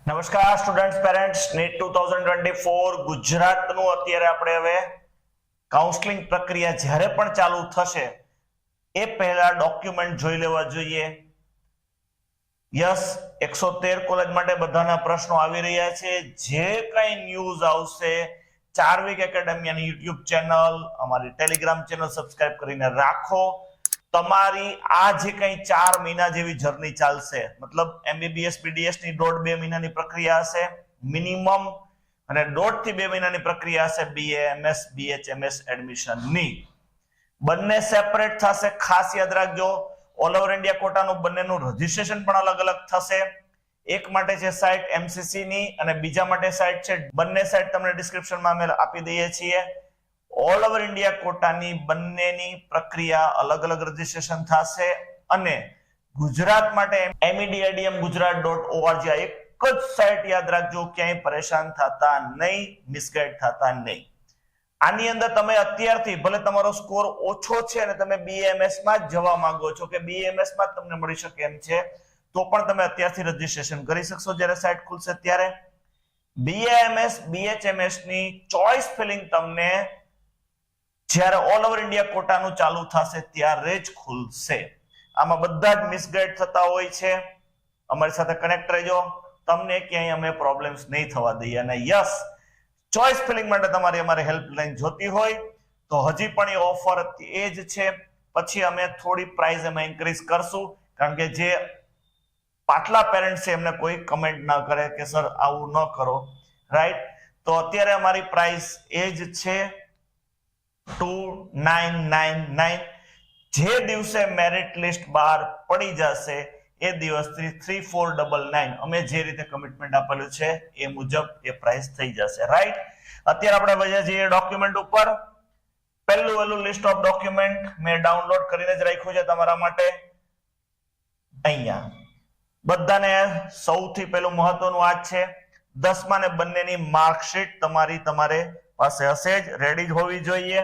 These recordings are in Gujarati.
નમસ્કાર સ્ટુડન્ટ્સ પેરેન્ટ્સ નીટ 2024 ગુજરાતનું અત્યારે આપણે હવે કાઉન્સેલિંગ પ્રક્રિયા જ્યારે પણ ચાલુ થશે એ પહેલા ડોક્યુમેન્ટ જોઈ લેવા જોઈએ. યસ 113 કોલેજ માટે બધાના પ્રશ્નો આવી રહ્યા છે. જે કંઈ ન્યૂઝ આવશે ચાર્વિક એકેડેમિયાની યુટ્યુબ ચેનલ, અમારી ટેલિગ્રામ ચેનલ સબસ્ક્રાઇબ કરીને રાખો. તમારી આ જે કંઈ 4 મહિના જેવી જર્ની ચાલશે, મતલબ MBBS BDS ની 1.5-2 મહિનાની પ્રક્રિયા હશે મિનિમમ, અને 1.5 થી 2 મહિનાની પ્રક્રિયા હશે BA MS BHMS એડમિશનની. બંને સેપરેટ થશે, ખાસ યાદ રાખજો. ઓલ ઓવર ઇન્ડિયા કોટાનું બંનેનું રજીસ્ટ્રેશન પણ અલગ અલગ થશે. એક માટે છે સાઇટ MCC ની અને બીજા માટે સાઇટ છે, બંને સાઇટ તમને ડિસ્ક્રિપ્શનમાં અમે આપી દઈએ છીએ. ઓલ ઓવર ઇન્ડિયા કોટાની બંનેની પ્રક્રિયા અલગ અલગ રજીસ્ટ્રેશન થશે. અને ગુજરાત માટે medidmgujarat.org આ એક જ સાઇટ યાદ રાખજો, ક્યાંય પરેશાન થતા નહીં, મિસગાઈડ થતા નહીં. આની અંદર તમે અત્યારથી ભલે તમારો સ્કોર ઓછો છે અને તમે BAMS માં જ જવા માંગો છો કે BAMS માં જ તમને મળી શકે એમ છે, તો પણ તમે અત્યારથી રજીસ્ટ્રેશન કરી શકશો જ્યારે સાઇટ ખુલશે ત્યારે. BAMS BHMS ની ચોઇસ ફિલિંગ તમને જ્યારે ઓલ ઓવર ઇન્ડિયા કોટાનું ચાલુ થશે ત્યારે જ ખુલશે. આમાં બધા જ મિસગાઈડ થતા હોય છે. અમારી સાથે કનેક્ટ રહેજો, તમને ક્યાંય અમે પ્રોબ્લેમ્સ નહીં થવા દઈએ. અને યસ, ચોઇસ ફિલિંગ માટે તમારી અમારી હેલ્પલાઇન જોતી હોય તો હજી પણ એ ઓફર એ જ છે. પછી અમે થોડી પ્રાઇસ એમાં ઇન્ક્રીઝ કરશું, કારણ કે જે પાટલા પેરેન્ટ્સ છે એમને કોઈ કમેન્ટ ના કરે કે સર આવું ન કરો, રાઈટ? તો અત્યારે અમારી પ્રાઇસ એ જ છે 2999. જે દિવસે મેરિટ લિસ્ટ બહાર પડી જશે એ દિવસથી 3499 અમે જે રીતે કમિટમેન્ટ આપેલું છે એ મુજબ એ પ્રાઇસ થઈ જશે, રાઈટ? અત્યારે આપણે વજ્યા છીએ ડોક્યુમેન્ટ ઉપર. પહેલું લિસ્ટ ઓફ ડોક્યુમેન્ટ મેં ડાઉનલોડ કરીને જ રાખ્યું છે તમારા માટે. અહીંયા બધાને સૌથી પહેલું મહત્વનું આ છે, 10મા ને બંનેની માર્કશીટ તમારે પાસે હશે જ, રેડી જ હોવી જોઈએ.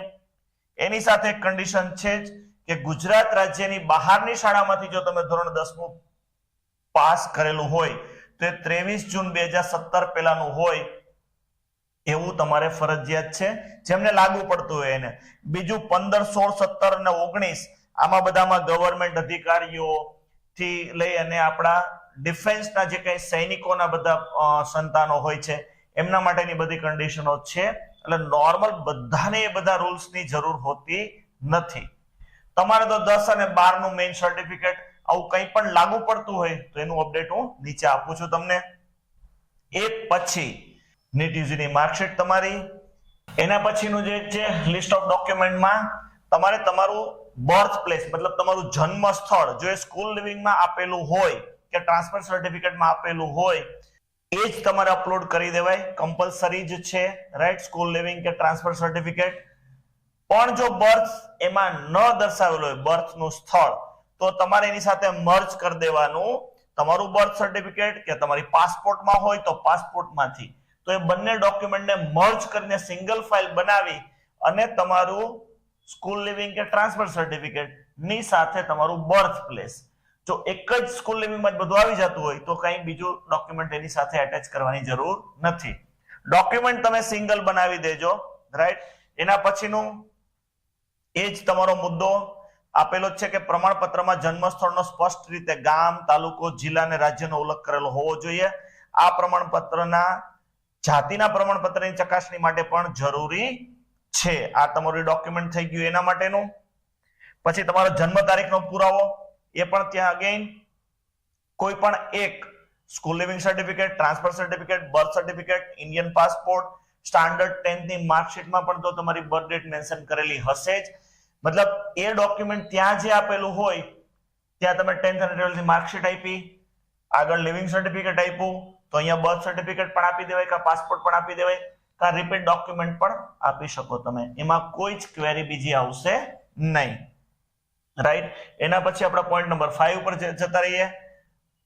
એની સાથે એક કન્ડિશન છે જ કે ગુજરાત રાજ્યની બહારની શાળામાંથી જો તમે ધોરણ 10મું પાસ કરેલું હોય તો એ 23 જૂન 2017 પહેલાનું હોય એવું તમારે ફરજિયાત છે, જેમને લાગુ પડતું હોય એને. બીજું 15, 16, 17 અને 19 આમાં બધામાં ગવર્મેન્ટ અધિકારીઓ થી લઈ અને આપણા ડિફેન્સના જે કંઈ સૈનિકોના બધા સંતાનો હોય છે એમના માટેની બધી કન્ડિશનો છે. એટલે નોર્મલ બધાને એ બધા રૂલ્સની જરૂર હોતી નથી. તમારે તો 10 અને 12 નું મેઇન સર્ટિફિકેટ આવું કંઈ પણ લાગુ પડતું હોય તો એનું અપડેટ હું નીચે આપું છું તમને. એ પછી નીટ યુજીની માર્કશીટ તમારી. એના પછીનું જે છે લિસ્ટ ઓફ ડોક્યુમેન્ટમાં તમારે તમારું બર્થ પ્લેસ, મતલબ તમારું જન્મ સ્થળ જો એ સ્કૂલ લિવિંગમાં આપેલું હોય કે ટ્રાન્સફર સર્ટિફિકેટમાં આપેલું હોય એ જ તમારે અપલોડ કરી દેવાય, કમ્પલસરી જ છે, રાઈટ? સ્કૂલ લિવિંગ કે ટ્રાન્સફર સર્ટિફિકેટ. પણ જો બર્થ એમાં ન દર્શાવેલું હોય, બર્થનું સ્થળ, તો તમારે એની સાથે મર્જ કરી દેવાનું. તમારું બર્થ સર્ટિફિકેટ કે તમારી પાસપોર્ટમાં હોય તો પાસપોર્ટમાંથી, તો એ બંને ડોક્યુમેન્ટને મર્જ કરીને સિંગલ ફાઇલ બનાવી અને તમારું સ્કૂલ લિવિંગ કે ટ્રાન્સફર સર્ટિફિકેટ ની સાથે તમારું બર્થ પ્લેસ, જો એક જ સ્કૂલ લિવિંગમાં જ બધું આવી જતું હોય તો કંઈ બીજું ડોક્યુમેન્ટ એની સાથે એટેચ કરવાની જરૂર નથી. ડોક્યુમેન્ટ તમે સિંગલ બનાવી દેજો, રાઈટ? એના પછીનું એ જ તમારો મુદ્દો આપેલો છે કે પ્રમાણપત્રમાં જન્મ સ્થળનો સ્પષ્ટ રીતે ગામ, તાલુકો, જિલ્લા અને રાજ્યનો ઉલ્લેખ કરેલો હોવો જોઈએ. આ પ્રમાણપત્રના જાતિના પ્રમાણપત્રની ચકાસણી માટે પણ જરૂરી છે. આ તમારું ડોક્યુમેન્ટ થઈ ગયું એના માટેનું. પછી તમારો જન્મ તારીખનો પુરાવો, એ પણ ત્યાં અગેન કોઈ પણ એક school leaving certificate, transfer certificate, birth certificate, Indian passport, standard 10th ની માર્કશીટમાં પણ તો તમારી બર્થ ડેટ મેન્શન કરેલી હશે જ. મતલબ એ ડોક્યુમેન્ટ ત્યાં જે આપેલું હોય ત્યાં તમે 10th અને 12th ની માર્કશીટ આપી, આગળ લિવિંગ સર્ટિફિકેટ આપ્યું, તો અહીંયા બર્થ સર્ટિફિકેટ પણ આપી દેવાય, કા પાસપોર્ટ પણ આપી દેવાય, કા રિપીટ ડોક્યુમેન્ટ પણ આપી શકો તમે. એમાં કોઈ જ ક્વેરી બીજી આવશે નહીં, રાઈટ? એના પછી આપણે પોઈન્ટ નંબર 5 ઉપર જતા રહીએ.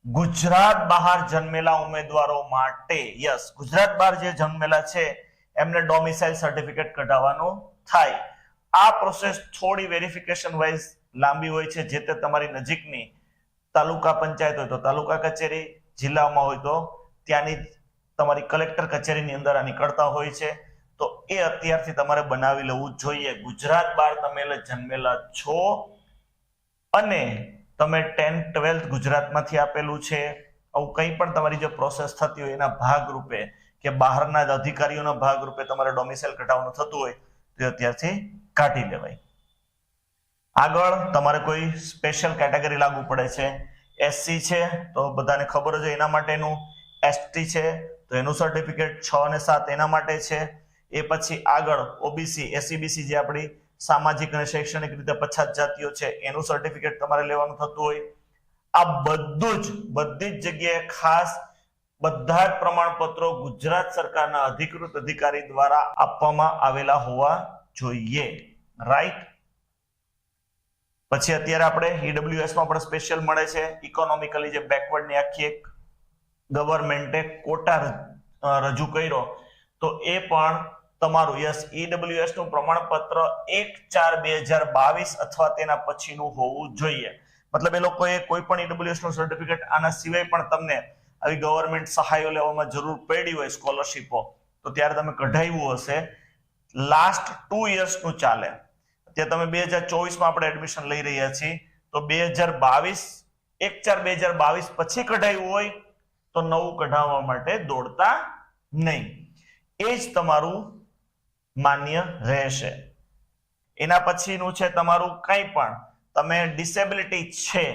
ગુજરાત બહાર જન્મેલા ઉમેદવારો માટે, યસ, ગુજરાત બહાર જે જન્મેલા છે એમને ડોમિસાઇલ સર્ટિફિકેટ કઢાવવાનું થાય. આ પ્રોસેસ થોડી વેરિફિકેશન વાઇઝ લાંબી હોય છે. જે તે તમારી નજીકની તાલુકા પંચાયત હોય તો તાલુકા કચેરી, જિલ્લામાં હોય તો ત્યાંની તમારી કલેક્ટર કચેરીની અંદર આ નીકળતા હોય છે, તો એ અત્યારથી તમારે બનાવી લેવું જોઈએ. ગુજરાત બહાર તમે જન્મેલા છો અને તમે 10th 12th ગુજરાતમાંથી આપેલું છે, આવું કંઈ પણ તમારી જે પ્રોસેસ થતી હોય એના ભાગરૂપે કે બહારના અધિકારીઓના ભાગરૂપે તમારે ડોમિસાઇલ કઢાવવાનું થતું હોય તો અત્યારથી કાઢી લેવાય. આગળ તમારે કોઈ સ્પેશિયલ કેટેગરી લાગુ પડે છે. એસસી છે તો બધાને ખબર જ હોય એના માટેનું, એસટી છે તો એનું સર્ટિફિકેટ 6 અને 7 એના માટે છે. એ પછી આગળ ઓબીસી એસસીબીસી જે આપણી સામાજિક અને શૈક્ષણિક રીતે પછાત જાતિઓ છે એનું સર્ટિફિકેટ તમારે લેવાનું થતું હોય. આ બધી જ જગ્યાએ ખાસ બધા જ પ્રમાણપત્રો ગુજરાત સરકારના અધિકૃત અધિકારી દ્વારા આપવામાં આવેલા હોવા જોઈએ. રાઈટ. પછી અત્યારે આપણે ઈડબ્લ્યુએસ માં પણ સ્પેશિયલ મળે છે. ઇકોનોમિકલી જે બેકવર્ડ ની આખી એક ગવર્મેન્ટે કોટા રજૂ કર્યો તો એ પણ તમારું ઈડબ્લ્યુએસ નું પ્રમાણપત્ર 1/4/2022 અથવા તેના પછીનું હોવું જોઈએ. મતલબ એ લોકોએ કોઈ પણ ઈડબ્લ્યુએસ નું સર્ટિફિકેટ આના સિવાય પણ તમને આવી ગવર્મેન્ટ સહાયો લેવામાં જરૂર પડી હોય, સ્કોલરશીપો, તો ત્યારે તમે કઢાવ્યું હશે. લાસ્ટ 2 years નું ચાલે. અત્યારે તમે 2024 માં આપણે એડમિશન લઈ રહ્યા છીએ તો 2022 1/4/2022 પછી કઢાવ્યું હોય તો નવું કઢાવવા માટે દોડતા નહીં. એ જ તમારું માન્ય રહેશે. એના પછીનું છે તમારું કંઈ પણ તમે ડિસેબિલિટી છે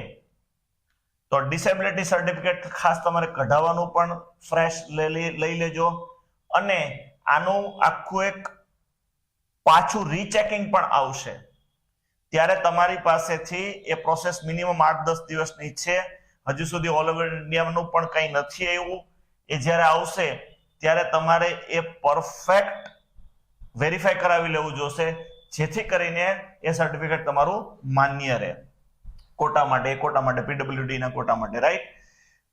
તો ડિસેબિલિટી સર્ટિફિકેટ ખાસ તમારે કઢાવવાનું પણ ફ્રેશ લઈ લેજો. અને આનું આખું એક પાછું રીચેકિંગ પણ આવશે ત્યારે તમારી પાસેથી એ પ્રોસેસ મિનિમમ 8-10 દિવસની છે. હજુ સુધી ઓલ ઓવર ઇન્ડિયાનું પણ કંઈ નથી આવ્યું. એ જ્યારે આવશે ત્યારે તમારે એ પરફેક્ટ વેરીફાઈ કરાવી લેવું જોશે જેથી કરીને એ સર્ટિફિકેટ તમારું માન્ય રહે કોટા માટે પીડબ્લ્યુડી ના કોટા માટે. રાઈટ.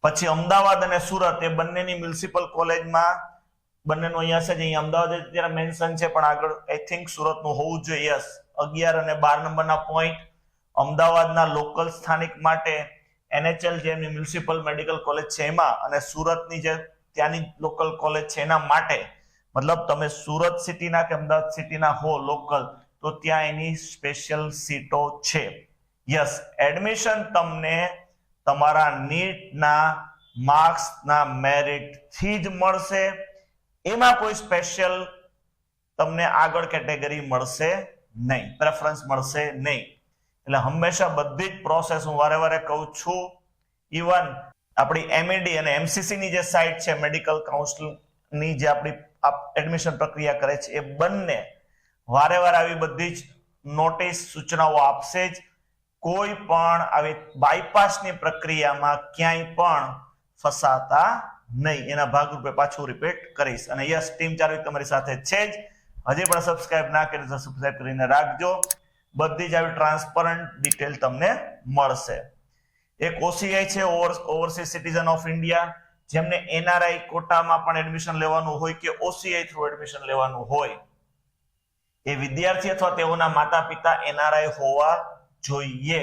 પછી અમદાવાદ અને સુરત એ બંનેની મ્યુનિસિપલ કોલેજમાં બંનેનું અહીંયા છે, અહીંયા અમદાવાદ અત્યારે મેન્શન છે પણ આગળ આઈ થિંક સુરતનું હોવું જોઈએ. યસ. 11 અને 12 નંબરના પોઈન્ટ અમદાવાદના લોકલ સ્થાનિક માટે NHL જે એમની મ્યુનિસિપલ મેડિકલ કોલેજ છે એમાં, અને સુરતની જે ત્યાંની લોકલ કોલેજ છે એના માટે. મતલબ તમે સુરત સિટીના કે અમદાવાદ સિટીના હો લોકલ તો ત્યાં એની સ્પેશિયલ સીટો છે. યસ. એડમિશન તમને તમારા નીટના માર્ક્સના મેરિટથી જ મળશે. એમાં કોઈ સ્પેશિયલ તમને આગળ કેટેગરી મળશે નહીં, પ્રેફરન્સ મળશે નહીં. એટલે હંમેશા બધી જ પ્રોસેસ હું વારે કહું છું. ઇવન આપણી MED અને MCC ની જે સાઇટ છે મેડિકલ કાઉન્સિલની જે આપણી એડમિશન પ્રક્રિયા કરે છે એ બંને વારે આવી બધી જ નોટિસ સૂચનાઓ આપશે જ. કોઈ પણ આવી બાયપાસની પ્રક્રિયામાં ક્યાંય પણ ફસાતા નહીં. એના ભાગરૂપે પાછું રિપીટ કરીશ. અને યસ, ટીમ ચાર્વિક તમારી સાથે છે જ. હજી પણ સબસ્ક્રાઇબ ના કરી તો સબસ્ક્રાઇબ કરીને રાખજો. બધી જ આવી ટ્રાન્સપરન્ટ ડિટેલ તમને મળશે. એક OCI છે, ઓવરસીઝ સિટીઝન ઓફ ઇન્ડિયા, જેમને NRI કોટામાં પણ એડમિશન લેવાનું હોય કે OCI થ્રુ એડમિશન લેવાનું હોય એ વિદ્યાર્થી અથવા તેઓના માતા પિતા NRI હોવા જોઈએ.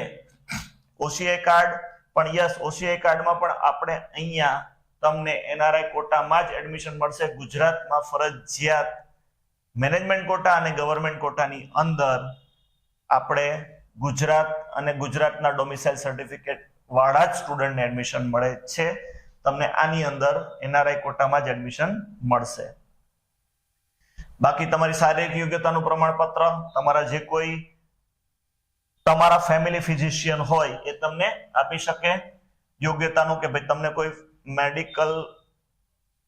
OCI કાર્ડ પણ યસ, OCI કાર્ડમાં પણ આપણે અહીંયા તમને NRI કોટામાં જ એડમિશન મળશે. ગુજરાતમાં ફરજિયાત મેનેજમેન્ટ કોટા અને ગવર્મેન્ટ કોટાની અંદર આપણે ગુજરાત અને ગુજરાતના ડોમિસાઇલ સર્ટિફિકેટ વાળા જ સ્ટુડન્ટને એડમિશન મળે છે. તમને આની અંદર NRI કોટામાં જ એડમિશન મળશે. બાકી તમારી શારીરિક યોગ્યતાનું પ્રમાણપત્ર તમારા જે કોઈ તમારા ફેમિલી ફિઝિશિયન હોય એ તમને આપી શકે યોગ્યતાનું, કે ભાઈ તમને કોઈ મેડિકલ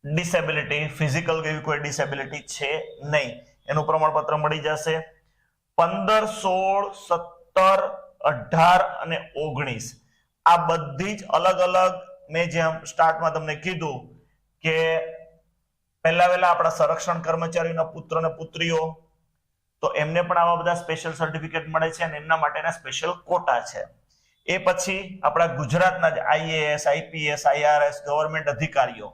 ડિસેબિલિટી, ફિઝિકલ એવી કોઈ ડિસેબિલિટી છે નહીં, એનું પ્રમાણપત્ર મળી જશે. 15, 16, 17, 18 અને 19 આ બધી જ અલગ મેં જેમ સ્ટાર્ટમાં તમને કીધું કે પહેલા આપણા સંરક્ષણ કર્મચારીના પુત્ર અને પુત્રીઓ, તો એમને પણ આવા બધા સ્પેશિયલ સર્ટિફિકેટ મળે છે અને એમના માટેના સ્પેશિયલ કોટા છે. એ પછી આપણા ગુજરાતના જ IAS, IPS, IRS ગવર્મેન્ટ અધિકારીઓ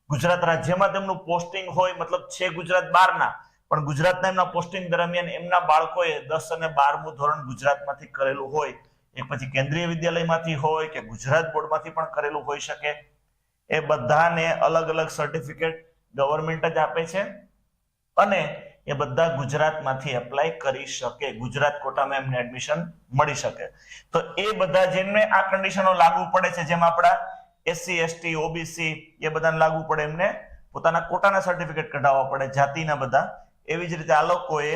ગુજરાત રાજ્યમાં તેમનું પોસ્ટિંગ હોય, મતલબ છે ગુજરાત બહારના, પણ ગુજરાતના એમના પોસ્ટિંગ દરમિયાન એમના બાળકોએ 10 અને 12મું ધોરણ ગુજરાતમાંથી કરેલું હોય, એક પછી કેન્દ્રીય વિદ્યાલયમાંથી હોય કે ગુજરાત બોર્ડમાંથી પણ કરેલું હોઈ શકે. એ બધાને અલગ અલગ સર્ટિફિકેટ ગવર્મેન્ટ જ આપે છે અને એ બધા ગુજરાતમાંથી એપ્લાય કરી શકે, ગુજરાત કોટામાં એમને એડમિશન મળી શકે. તો એ બધા જેમને આ કન્ડિશનો લાગુ પડે છે, જેમ આપણા એસસી એસટી ઓબીસી એ બધાને લાગુ પડે, એમને પોતાના કોટાના સર્ટિફિકેટ કઢાવવા પડે જાતિના બધા. એવી જ રીતે આ લોકોએ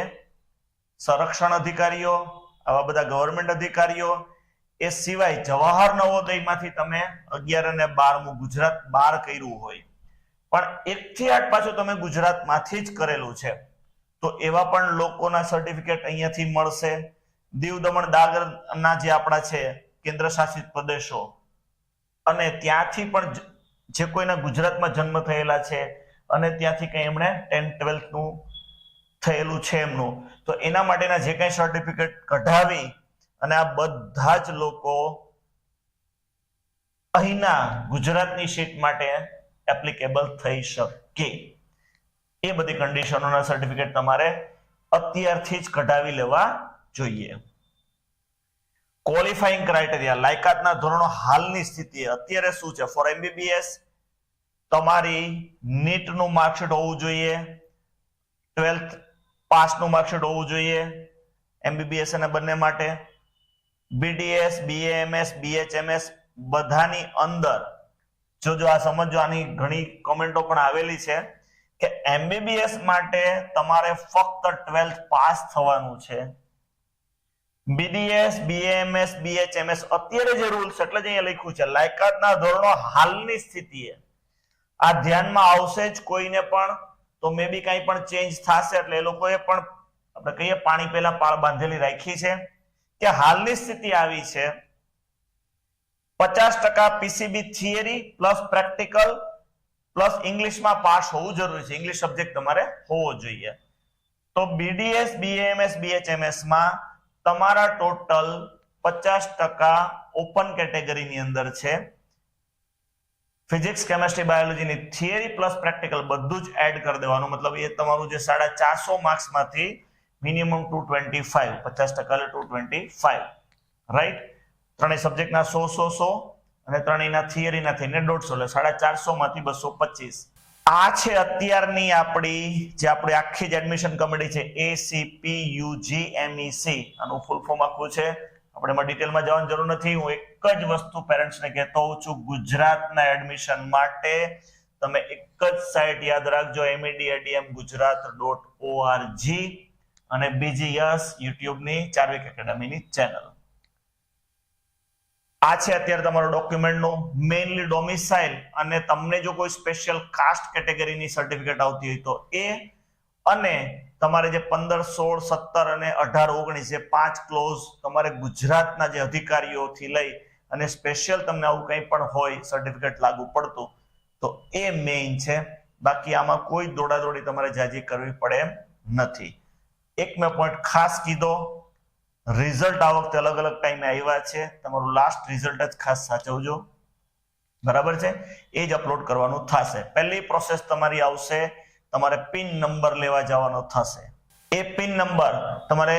સંરક્ષણ અધિકારીઓ, આવા બધા ગવર્મેન્ટ અધિકારીઓ, એ સિવાય જવાહર નવોદયમાંથી તમે 11 અને 12મું ગુજરાત બહાર કર્યું હોય પણ 1 થી 8 પાછું તમે ગુજરાતમાંથી જ કરેલું છે, તો એવા પણ લોકોના સર્ટિફિકેટ અહીંયાથી મળશે. દીવ દમણ દાદરના જે આપણા છે કેન્દ્ર શાસિત પ્રદેશો, અને ત્યાંથી પણ જે કોઈના ગુજરાતમાં જન્મ થયેલા છે અને ત્યાંથી કઈ એમણે 10th 12th નું થયેલું છે એમનું, તો એના માટેના જે કઈ સર્ટિફિકેટ કઢાવી અને આ બધા જ લોકો અહીંના ગુજરાતની સીટ માટે એપ્લિકેબલ થઈ શકે. એ બધી કન્ડિશનોના સર્ટિફિકેટ તમારે અત્યારથી જ કઢાવી લેવા જોઈએ. ક્વોલિફાઈંગ ક્રાઇટેરિયા, લાયકાતના ધોરણો હાલની સ્થિતિ અત્યારે શું છે? ફોર એમબીબીએસ તમારી નીટ નું માર્કશીટ હોવું જોઈએ, 12th પાસ નું માર્કશીટ હોવું જોઈએ એમબીબીએસ અને બંને માટે. બીડીએસ, બીએએમએસ, બીએચએમએસ બધાની અંદર જો આ સમજો, આની ઘણી કોમેન્ટો પણ આવેલી છે કે એમબીબીએસ માટે તમારે ફક્ત 12th પાસ થવાનું છે. બીડીએસ, બીએએમએસ, બીએચએમએસ અત્યારે જે રૂલ્સ, એટલે જ અહીંયા લખ્યું છે લાયકાતના ધોરણો હાલની સ્થિતિએ. આ ધ્યાનમાં આવશે જ કોઈને પણ, તો મે બી કંઈ પણ ચેન્જ થશે, એટલે એ લોકોએ પણ આપણે કહીએ પાણી પહેલા પાળ બાંધેલી રાખી છે કે હાલની સ્થિતિ આવી છે 50% PCB theory plus practical plus ઇંગ્લિશમાં પાસ હોવું જરૂરી છે, ઇંગ્લિશ સબ્જેક્ટ તમારે હોવો જોઈએ. તો બીડીએસ, બીએએમએસ, બીએચએમએસ માં તમારા ટોટલ 50% ઓપન કેટેગરીની અંદર છે. ફિઝિક્સ, કેમેસ્ટ્રી, બાયોલોજીની થિયરી પ્લસ પ્રેક્ટિકલ બધું જ એડ કરી દેવાનું, મતલબ એ તમારું જે 450 માર્ક્સ માંથી મિનિમમ 225, 50% એટલે 225, રાઈટ? ત્રણેય સબ્જેક્ટના 100 અને ત્રણેયના થિયરીના થઈને 150, એટલે 450 માંથી 225. આ છે અત્યારની આપણી જે આપણે આખી જ એડમિશન કમિટી છે, ACPUGMEC. આનું ફૂલ ફોર્મ આખું છે, આપણે એમાં ડિટેલમાં જવાની જરૂર નથી. હું એક જ વસ્તુ પેરેન્ટ્સને કહેતો હોઉં છું, ગુજરાતના એડમિશન માટે તમે એક જ સાઇટ યાદ રાખજો, medadmgujarat.org, અને બીજી યસ યુટ્યુબની ચાર્વિક એકેડમીની ચેનલ. આ છે અત્યારે તમારો ડોક્યુમેન્ટનું મેઇનલી ડોમિસાઇલ, અને તમને જો કોઈ સ્પેશિયલ કાસ્ટ કેટેગરીની સર્ટિફિકેટ આવતી હોય તો એ, અને તમારે જે 15, 16, 17 અને 18, 19 જે 5 ક્લોઝ તમારે ગુજરાતના જે અધિકારીઓથી લઈ અને સ્પેશિયલ તમને આવું કંઈ પણ હોય સર્ટિફિકેટ લાગુ પડતું, તો એ મેઇન છે. બાકી આમાં કોઈ દોડાદોડી તમારે જાજી કરવી પડે એમ નથી. એક મેં પોઈન્ટ ખાસ કીધો, રિઝલ્ટ આ વખતે અલગ અલગ ટાઈમે આવ્યા છે, તમારું લાસ્ટ રિઝલ્ટ જ ખાસ સાચવજો, બરાબર છે? એ જ અપલોડ કરવાનું થશે. પહેલી પ્રોસેસ તમારી આવશે, તમારે પિન નંબર લેવા જવાનો થશે. એ પિન નંબર તમારે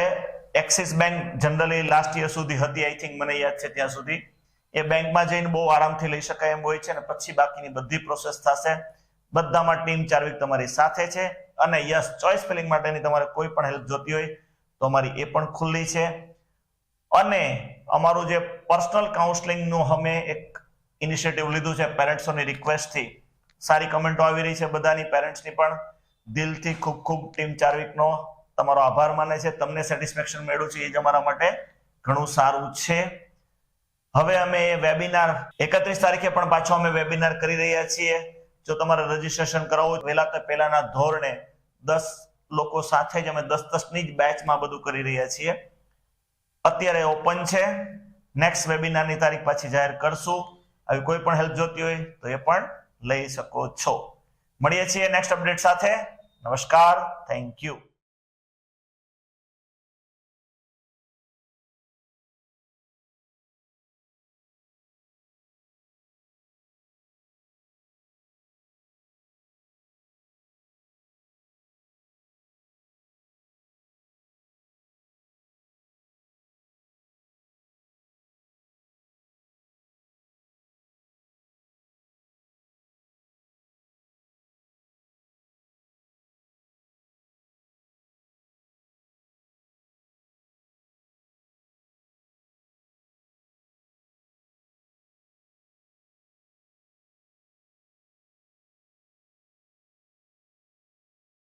axis bank generally last year સુધી હતી, આઈ થિંક, મને યાદ છે ત્યાં સુધી. એ બેંકમાં જઈને બહુ આરામથી લઈ શકાય એમ હોય છે, અને પછી બાકીની બધી પ્રોસેસ થશે. બધામાં ટીમ ચાર્વિક તમારી સાથે છે, અને યસ ચોઇસ ફિલિંગ માટેની તમારે કોઈ પણ હેલ્પ જોતી હોય તો અમારી એ પણ ખુલ્લી છે. અને અમારું જે પર્સનલ કાઉન્સેલિંગનું અમે એક ઇનિશિયેટિવ લીધું છે પેરેન્ટ્સોની રિક્વેસ્ટથી. સારી કમેન્ટો આવી રહી છે બધાની, પેરેન્ટ્સની પણ. દિલથી ખૂબ ખૂબ ટીમ ચાર્વિકનો તમારો આભાર માને છે. તમને સેટિસ્ફેક્શન મળ્યું છે એ જ અમારા માટે ઘણું સારું છે. હવે અમે વેબિનાર 31 તારીખે પણ પાછો અમે વેબિનાર કરી રહ્યા છીએ. જો તમારે રજીસ્ટ્રેશન કરાવવું પહેલાના ધોરણે 10 લોકો સાથે જ અમે 10-10ની જ બેચમાં બધું કરી રહ્યા છીએ. અત્યારે ઓપન છે, નેક્સ્ટ વેબિનારની તારીખ પાછી જાહેર કરશું. આવી કોઈ પણ હેલ્પ જોતી હોય તો એ પણ લઈ શકો છો. મળીએ છીએ નેક્સ્ટ અપડેટ સાથે. નમસ્કાર, થેન્ક યુ.